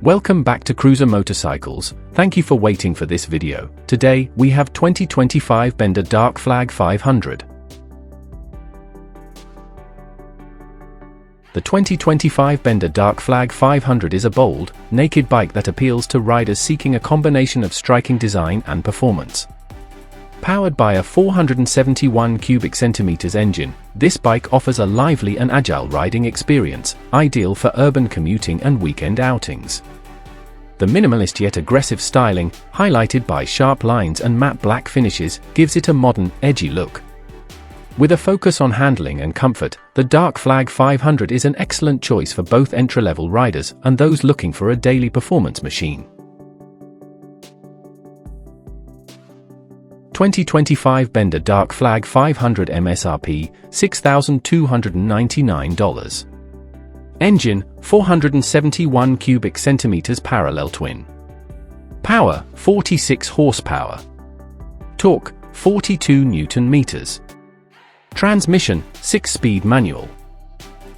Welcome back to Cruiser Motorcycles. Thank you for waiting for this video. Today, we have 2025 Benda Dark Flag 500. The 2025 Benda Dark Flag 500 is a bold, naked bike that appeals to riders seeking a combination of striking design and performance. Powered by a 471 cubic centimeters engine, this bike offers a lively and agile riding experience, ideal for urban commuting and weekend outings. The minimalist yet aggressive styling, highlighted by sharp lines and matte black finishes, gives it a modern, edgy look. With a focus on handling and comfort, the Dark Flag 500 is an excellent choice for both entry-level riders and those looking for a daily performance machine. 2025 Benda Dark Flag 500 MSRP, $6,299. Engine, 471 cubic centimeters parallel twin. Power, 46 horsepower. Torque, 42 Newton meters. Transmission, 6-speed manual.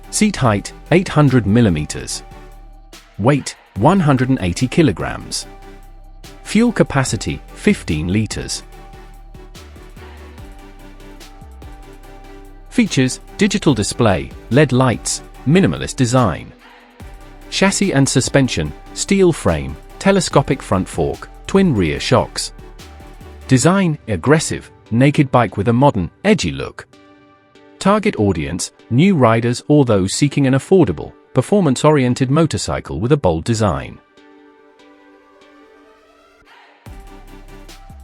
Seat height, 800 millimeters. Weight, 180 kilograms. Fuel capacity, 15 liters. Features: digital display, LED lights, minimalist design. Chassis and suspension: steel frame, telescopic front fork, twin rear shocks. Design: aggressive, naked bike with a modern, edgy look. Target audience: new riders or those seeking an affordable, performance-oriented motorcycle with a bold design.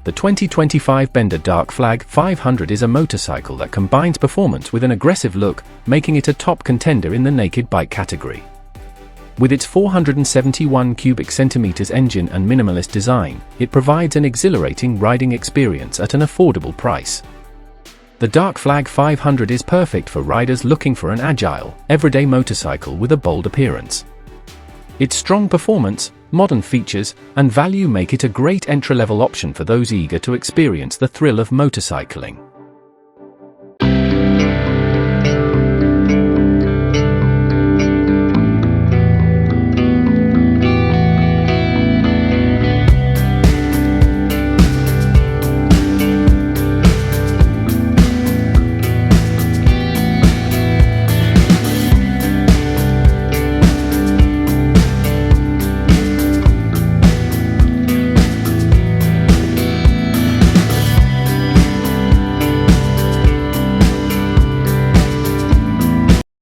The 2025 Benda Dark Flag 500 is a motorcycle that combines performance with an aggressive look, making it a top contender in the naked bike category. With its 471 cubic centimeters engine and minimalist design, it provides an exhilarating riding experience at an affordable price. The Dark Flag 500 is perfect for riders looking for an agile, everyday motorcycle with a bold appearance. Its strong performance, modern features, and value make it a great entry-level option for those eager to experience the thrill of motorcycling.